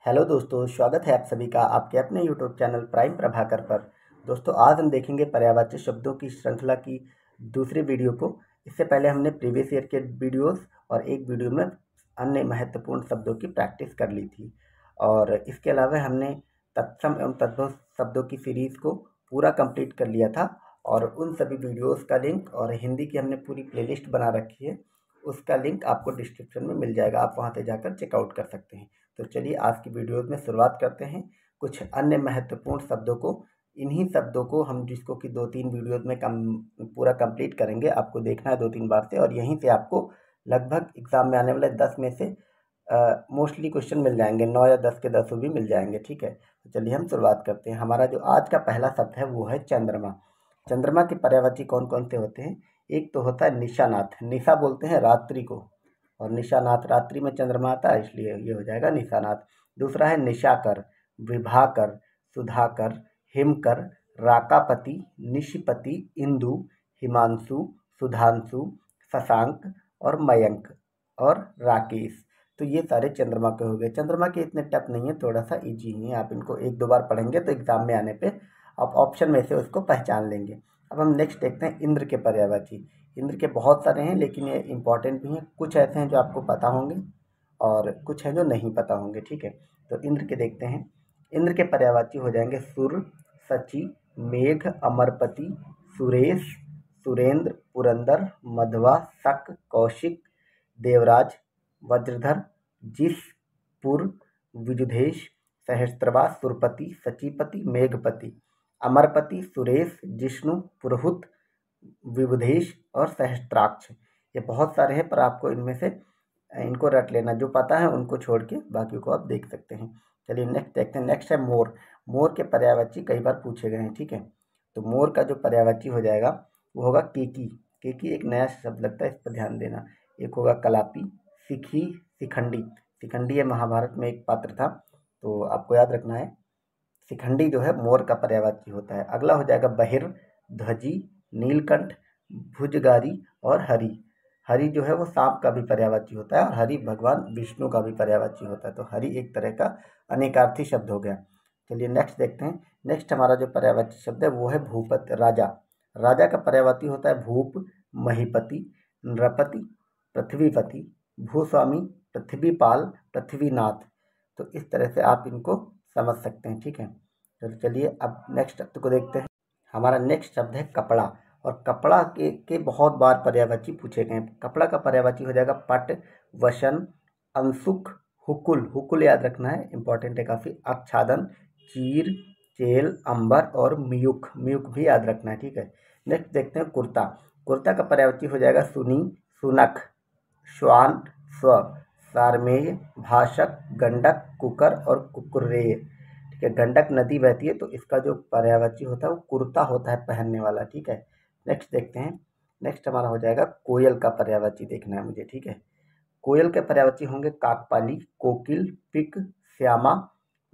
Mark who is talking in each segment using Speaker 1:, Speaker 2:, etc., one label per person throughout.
Speaker 1: Hello दोस्तों, स्वागत है आप सभी का आपके अपने यूट्यूब चैनल प्राइम प्रभाकर पर। दोस्तों, आज हम देखेंगे पर्यायवाची शब्दों की श्रृंखला की दूसरी वीडियो को। इससे पहले हमने प्रीवियस ईयर के वीडियोस और एक वीडियो में अन्य महत्वपूर्ण शब्दों की प्रैक्टिस कर ली थी। और इसके अलावा हमने तत्सम एवं तद्भव शब्दों की सीरीज़ को पूरा कंप्लीट कर लिया था। और उन सभी वीडियोज़ का लिंक और हिंदी की हमने पूरी प्लेलिस्ट बना रखी है, उसका लिंक आपको डिस्क्रिप्शन में मिल जाएगा, आप वहाँ से जाकर चेकआउट कर सकते हैं। तो चलिए आज की वीडियोज़ में शुरुआत करते हैं कुछ अन्य महत्वपूर्ण शब्दों को। इन्हीं शब्दों को हम जिसको कि 2-3 वीडियोज़ में पूरा कंप्लीट करेंगे। आपको देखना है 2-3 बार से, और यहीं से आपको लगभग एग्ज़ाम में आने वाले 10 में से मोस्टली क्वेश्चन मिल जाएंगे। 9 या 10 के 10 भी मिल जाएंगे। ठीक है, तो चलिए हम शुरुआत करते हैं। हमारा जो आज का पहला शब्द है वो है चंद्रमा। चंद्रमा के पर्यायवाची कौन कौन से होते हैं? एक तो होता है निशानाथ। निशा बोलते हैं रात्रि को, और निशानाथ रात्रि में चंद्रमा आता है, इसलिए ये हो जाएगा निशानाथ। दूसरा है निशाकर, विभाकर, सुधाकर, हिमकर, राकापति, निशिपति, इंदु, हिमांशु, सुधांशु, शशांक और मयंक और राकेश। तो ये सारे चंद्रमा के हो गए। चंद्रमा के इतने टफ नहीं है, थोड़ा सा इजी ही है। आप इनको 1-2 बार पढ़ेंगे तो एग्जाम में आने पे आप ऑप्शन में से उसको पहचान लेंगे। अब हम नेक्स्ट देखते हैं इंद्र के पर्यायवाची। इंद्र के बहुत सारे हैं, लेकिन ये इंपॉर्टेंट भी हैं। कुछ ऐसे हैं जो आपको पता होंगे और कुछ हैं जो नहीं पता होंगे। ठीक है, तो इंद्र के देखते हैं। इंद्र के पर्यायवाची हो जाएंगे सुर, सची, मेघ, अमरपति, सुरेश, सुरेंद्र, पुरंदर, मध्वा, शक, कौशिक, देवराज, वज्रधर, जिस, पुर, विजुधेश, सहस्त्रवा, सुरपति, सचीपति, मेघपति, अमरपति, सुरेश, जिष्णु, पुरहुत, विबुधेश और सहस्त्राक्ष। ये बहुत सारे हैं, पर आपको इनमें से इनको रट लेना। जो पता है उनको छोड़ के बाकी को आप देख सकते हैं। चलिए नेक्स्ट देखते हैं। नेक्स्ट है मोर। मोर के पर्यायवाची कई बार पूछे गए हैं। ठीक है, तो मोर का जो पर्यायवाची हो जाएगा वो होगा केकी। केकी एक नया शब्द लगता है, इस पर ध्यान देना। एक होगा कलापी, सिखी, शिखंडी। शिखंडी ये महाभारत में एक पात्र था, तो आपको याद रखना है। शिखंडी जो है मोर का पर्यायवाची होता है। अगला हो जाएगा बहिर, ध्वजी, नीलकंठ, भुजगारी और हरि। हरि जो है वो सांप का भी पर्यायवाची होता है, और हरि भगवान विष्णु का भी पर्यायवाची होता है। तो हरि एक तरह का अनेकार्थी शब्द हो गया। चलिए नेक्स्ट देखते हैं। नेक्स्ट हमारा जो पर्यायवाची शब्द है वो है भूपत, राजा। राजा का पर्यायवाची होता है भूप, महीपति, नृपति, पृथ्वीपति, भूस्वामी, पृथ्वीपाल, पृथ्वीनाथ। तो इस तरह से आप इनको समझ सकते हैं। ठीक है, तो चलिए अब नेक्स्ट शब्द को देखते हैं। हमारा नेक्स्ट शब्द है कपड़ा। और कपड़ा के बहुत बार पर्यायवाची पूछे गए हैं। कपड़ा का पर्यायवाची हो जाएगा पट, वसन, अंशुक, हुकुल। हुकुल याद रखना है, इंपॉर्टेंट है काफ़ी। आच्छादन, चीर, चेल, अंबर और मियुक। मियुक भी याद रखना है। ठीक है, नेक्स्ट देखते हैं कुर्ता। कुर्ता का पर्यायवाची हो जाएगा सुनी, सुनख, श्वान, स्व, सारमेय, भाषक, गंडक, कुकर और कुकुरेय। ठीक है, गंडक नदी बहती है, तो इसका जो पर्यायवाची होता है वो कुर्ता होता है, पहनने वाला। ठीक है, नेक्स्ट देखते हैं। नेक्स्ट हमारा हो जाएगा कोयल का पर्यायवाची देखना है मुझे। ठीक है, कोयल के पर्यायवाची होंगे काकपाली, कोकिल, पिक, श्यामा,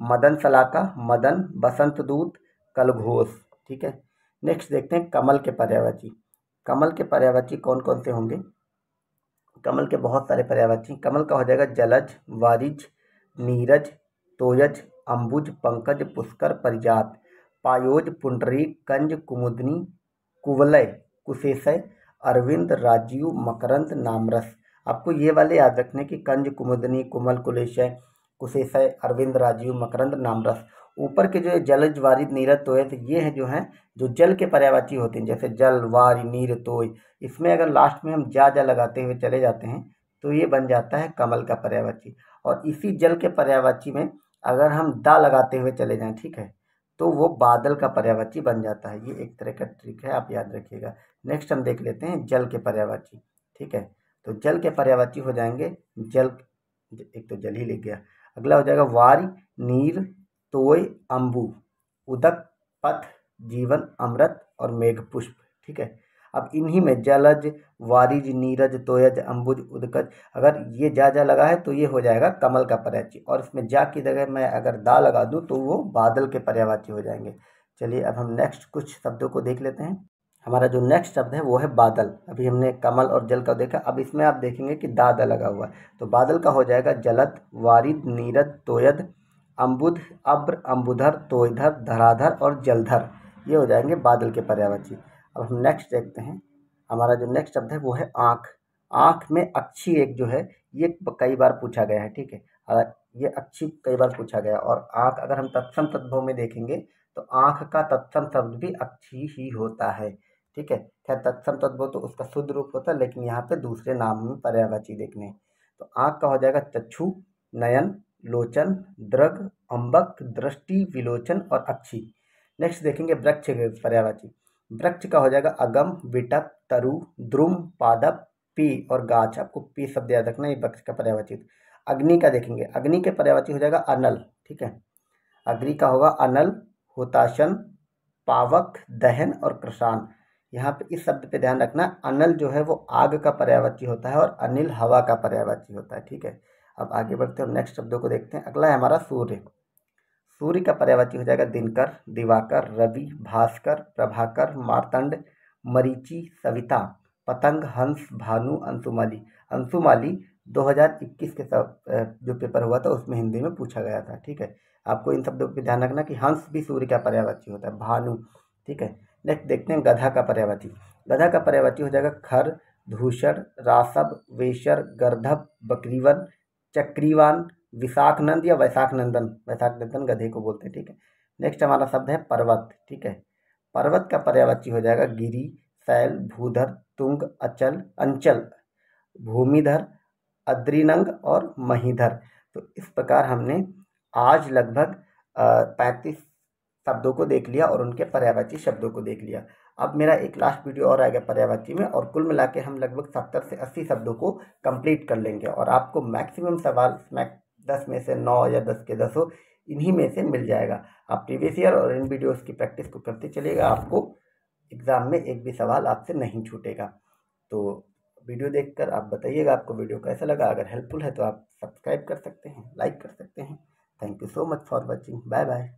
Speaker 1: मदन सलाका, मदन, बसंत दूत, कलघोष। ठीक है, नेक्स्ट देखते हैं कमल के पर्यायवाची। कमल के पर्यायवाची कौन कौन से होंगे? कमल के बहुत सारे पर्यायवाची। कमल का हो जाएगा जलज, वारिज, नीरज, तोयज, अंबुज, पंकज, पुष्कर, परिजात, पायोज, पुंडरीक, कंज, कुमुदनी, कुवलय, कुशेषय, अरविंद, राजीव, मकरंद, नामरस। आपको ये वाले याद रखने की कंज, कुमुदनी, कुमल, कुलेशय, कुशेषय, अरविंद, राजीव, मकरंद, नामरस। ऊपर के जो जलज, वारिद, नीरज, तोय, ये हैं जो हैं जो जल के पर्यायवाची होते हैं, जैसे जल, वारि, नीर, तोय। इसमें अगर लास्ट में हम जा लगाते हुए चले जाते हैं तो ये बन जाता है कमल का पर्यायवाची। और इसी जल के पर्यायवाची में अगर हम दा लगाते हुए चले जाएं, ठीक है, तो वो बादल का पर्यायवाची बन जाता है। ये एक तरह का ट्रिक है, आप याद रखिएगा। नेक्स्ट हम देख लेते हैं जल के पर्यायवाची। ठीक है, तो जल के पर्यायवाची हो जाएंगे जल, एक तो जल ही लिख गया। अगला हो जाएगा वारि, नीर, तोय, अम्बु, उदक, पथ, जीवन, अमृत और मेघपुष्प। ठीक है, अब इन्हीं में जलज, वारिज, नीरज, तोयज, अंबुज, उदकज, अगर ये जा लगा है तो ये हो जाएगा कमल का पर्यायवाची। और इसमें जा की जगह मैं अगर दा लगा दूं तो वो बादल के पर्यायवाची हो जाएंगे। चलिए अब हम नेक्स्ट कुछ शब्दों को देख लेते हैं। हमारा जो नेक्स्ट शब्द है वो है बादल। अभी हमने कमल और जल का देखा, अब इसमें आप देखेंगे कि दा लगा हुआ है, तो बादल का हो जाएगा जलद, वारिद, नीरद, तोयद, अम्बुध, अब्र, अम्बुधर, तोयधर, धराधर और जलधर, ये हो जाएंगे बादल के पर्यायवाची। अब हम नेक्स्ट देखते हैं, हमारा जो नेक्स्ट शब्द है वो है आँख। आँख में अक्षी एक जो है ये कई बार पूछा गया है, ठीक है। ये अक्षी कई बार पूछा गया, और आँख अगर हम तत्सम तद्भव में देखेंगे तो आँख का तत्सम शब्द भी अक्षी ही होता है, ठीक है। खैर तत्सम तद्भव तो उसका शुद्ध रूप होता है, लेकिन यहाँ पे दूसरे नाम में पर्यायवाची देखने हैं। तो आँख का हो जाएगा चक्षु, नयन, लोचन, दृग, अम्बक, दृष्टि, विलोचन और अक्षी। नेक्स्ट देखेंगे वृक्ष के पर्यायवाची। वृक्ष का हो जाएगा अगम, विटप, तरु, द्रुम, पादप, पी और गाछ। आपको पी शब्द याद रखना, ये वृक्ष का पर्यायवाची। अग्नि का देखेंगे, अग्नि के पर्यायवाची हो जाएगा अनल, ठीक है। अग्नि का होगा अनल, हुताशन, पावक, दहन और कृषाण। यहाँ पे इस शब्द पे ध्यान रखना, अनल जो है वो आग का पर्यायवाची होता है और अनिल हवा का पर्यायवाची होता है, ठीक है। अब आगे बढ़ते हैं और नेक्स्ट शब्दों को देखते हैं। अगला है हमारा सूर्य। सूर्य का पर्यायवाची हो जाएगा दिनकर, दिवाकर, रवि, भास्कर, प्रभाकर, मार्तंड, मरीचि, सविता, पतंग, हंस, भानु, अंशुमाली। अंशुमाली 2021 के जो पेपर हुआ था उसमें हिंदी में पूछा गया था, ठीक है। आपको इन शब्दों पर ध्यान रखना कि हंस भी सूर्य का पर्यायवाची होता है, भानु, ठीक है। नेक्स्ट देखते हैं गधा का पर्यायवाची। गधा का पर्यायवाची हो जाएगा खर, धूषण, रासव, वेशर, गर्धब, बकरीवन, चक्रीवान, विशाखनंद या वैशाखनंदन। वैशाखनंदन गधे को बोलते हैं, ठीक है। नेक्स्ट हमारा शब्द है पर्वत, ठीक है। पर्वत का पर्यायवाची हो जाएगा गिरी, शैल, भूधर, तुंग, अचल, अंचल, भूमिधर, अद्रिनंग और महीधर। तो इस प्रकार हमने आज लगभग 35 शब्दों को देख लिया और उनके पर्यायवाची शब्दों को देख लिया। अब मेरा एक लास्ट वीडियो और आएगा पर्यायवाची में, और कुल मिला के हम लगभग 70 से 80 शब्दों को कंप्लीट कर लेंगे, और आपको मैक्सिमम सवाल 10 में से 9 या 10 के 10 इन्हीं में से मिल जाएगा। आप प्रीवियस ईयर और इन वीडियोस की प्रैक्टिस को करते चलिएगा, आपको एग्ज़ाम में एक भी सवाल आपसे नहीं छूटेगा। तो वीडियो देखकर आप बताइएगा आपको वीडियो कैसा लगा। अगर हेल्पफुल है तो आप सब्सक्राइब कर सकते हैं, लाइक कर सकते हैं। Thank you so much for watching. Bye bye.